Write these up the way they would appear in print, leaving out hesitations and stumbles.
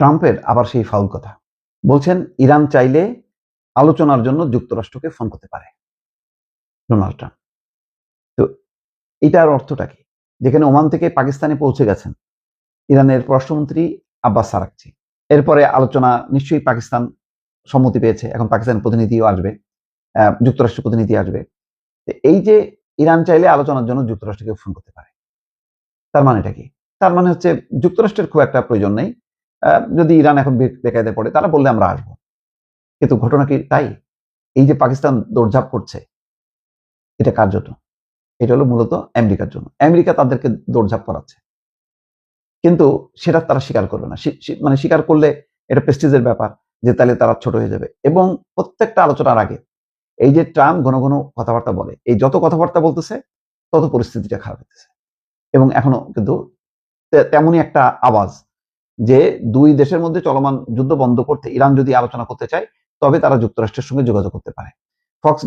ট্রাম্পের আবার সেই ফাউল কথা বলছেন, ইরান চাইলে আলোচনার জন্য যুক্তরাষ্ট্রকে ফোন করতে পারে ডোনাল্ড ট্রাম্প। তো এটার অর্থটা কি? যেখানে ওমান থেকে পাকিস্তানে পৌঁছে গেছেন ইরানের পররাষ্ট্রমন্ত্রী আব্বাস আরাকচি, এরপরে আলোচনা নিশ্চয়ই পাকিস্তান সম্মতি পেয়েছে, এখন পাকিস্তানের প্রতিনিধিও আসবে, যুক্তরাষ্ট্রের প্রতিনিধি আসবে। এই যে ইরান চাইলে আলোচনার জন্য যুক্তরাষ্ট্রকে ফোন করতে পারে, তার মানেটা কি? তার মানে হচ্ছে যুক্তরাষ্ট্রের খুব একটা প্রয়োজন নেই, যদি ইরান এখন বেকায়দায় পড়ে তারা বললে আমরা আসবো। কিন্তু ঘটনা কি তাই? এই যে পাকিস্তান দৌড়ঝাঁপ করছে, এটা কার জন্য? এটা হলো মূলত আমেরিকার জন্য। আমেরিকা তাদেরকে দৌড়ঝাঁপ করাচ্ছে, কিন্তু সেটা তারা স্বীকার করবে না। মানে স্বীকার করলে এটা প্রেস্টিজের ব্যাপার, যে তাহলে তারা ছোট হয়ে যাবে। এবং প্রত্যেকটা আলোচনার আগে এই যে ট্রাম্প ঘন ঘন কথাবার্তা বলে, এই যত কথাবার্তা বলতেছে তত পরিস্থিতিটা খারাপ হতেছে। এবং এখনো কিন্তু তেমনই একটা আওয়াজ যে দুই দেশের মধ্যে চলমান যুদ্ধ বন্ধ করতে ইরান যদি আলোচনা করতে চায় তবে তারা যুক্তরাষ্ট্রের সঙ্গে যোগাযোগ করতে পারে। ফক্স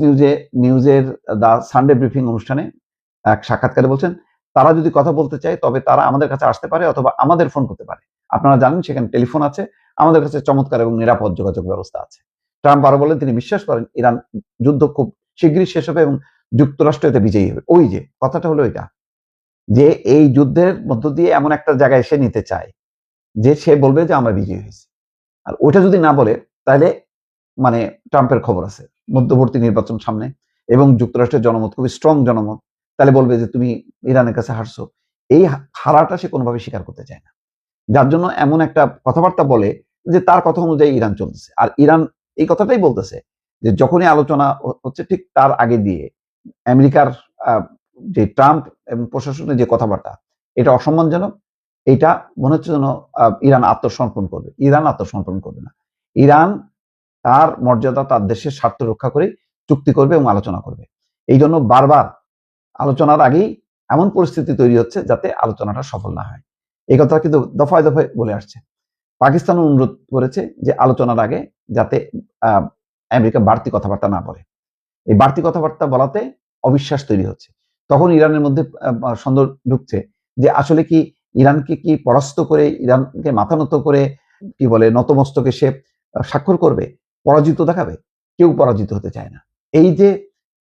নিউজের দ্য সানডে ব্রিফিং অনুষ্ঠানে এক সাক্ষাৎকারে বলছেন, তারা যদি কথা বলতে চায় তবে তারা আমাদের কাছে আসতে পারে অথবা আমাদের ফোন করতে পারে। আপনারা জানেন সেখানে টেলিফোন আছে, আমাদের কাছে চমৎকার এবং নিরাপদ যোগাযোগ ব্যবস্থা আছে। ট্রাম্প আরো বলেন তিনি বিশ্বাস করেন ইরান যুদ্ধ খুব শীঘ্রই শেষ হবে এবং যুক্তরাষ্ট্র এতে বিজয়ী হবে। ওই যে কথাটা হলো এটা, যে এই যুদ্ধের মধ্য দিয়ে এমন একটা জায়গায় সে নিতে চায় যে সে বলবে যে আমরা বিজয়ী হয়েছি। আর ওটা যদি না বলে তাহলে মানে ট্রাম্পের খবর আছে, মধ্যবর্তী নির্বাচন সামনে এবং যুক্তরাষ্ট্রের জনমত খুবই স্ট্রং জনমত, তাহলে বলবে যে তুমি ইরানের কাছে হারছো। এই হারাটা সে কোনোভাবে স্বীকার করতে চায় না, যার জন্য এমন একটা কথাবার্তা বলে যে তার কথা অনুযায়ী ইরান চলতেছে। আর ইরান এই কথাটাই বলতেছে যে যখনই আলোচনা হচ্ছে ঠিক তার আগে দিয়ে আমেরিকার যে ট্রাম্প এবং প্রশাসনের যে কথাবার্তা, এটা অসম্মানজনক। এটা মনে হচ্ছে যেন ইরান আত্মসমর্পণ করবে। ইরান আত্মসমর্পণ করবে না। ইরান তার মর্যাদা, তার দেশের স্বার্থ রক্ষা করে চুক্তি করবে এবং আলোচনা করবে। এই জন্য বারবার আলোচনার আগেই এমন পরিস্থিতি তৈরি হচ্ছে যাতে আলোচনাটা সফল না হয়। এই কথা কিন্তু দফায় দফায় বলে আসছে। পাকিস্তান অনুরোধ করেছে যে আলোচনার আগে যাতে আমেরিকা বাড়তি কথাবার্তা না বলে। এই বাড়তি কথাবার্তা বলাতে অবিশ্বাস তৈরি হচ্ছে। তখন ইরানের মধ্যে সন্দেহ ঢুকছে যে আসলে কি ইরানকে কি পরাস্ত করে, ইরানকে মাথা নত করে, কি বলে নতমস্তকে সে স্বাক্ষর করবে, পরাজিত দেখাবে? কেউ পরাজিত হতে চায় না। এই যে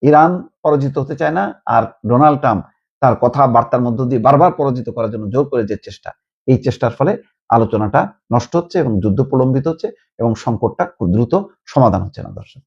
ইরান পরাজিত হতে চায় না, আর ডোনাল্ড ট্রাম্প তার কথাবার্তার মধ্য দিয়ে বারবার পরাজিত করার জন্য জোর করে যে চেষ্টা, এই চেষ্টার ফলে আলোচনাটা নষ্ট হচ্ছে এবং যুদ্ধ প্রলম্বিত হচ্ছে এবং সংকটটা খুব দ্রুত সমাধান হচ্ছে না। দর্শক।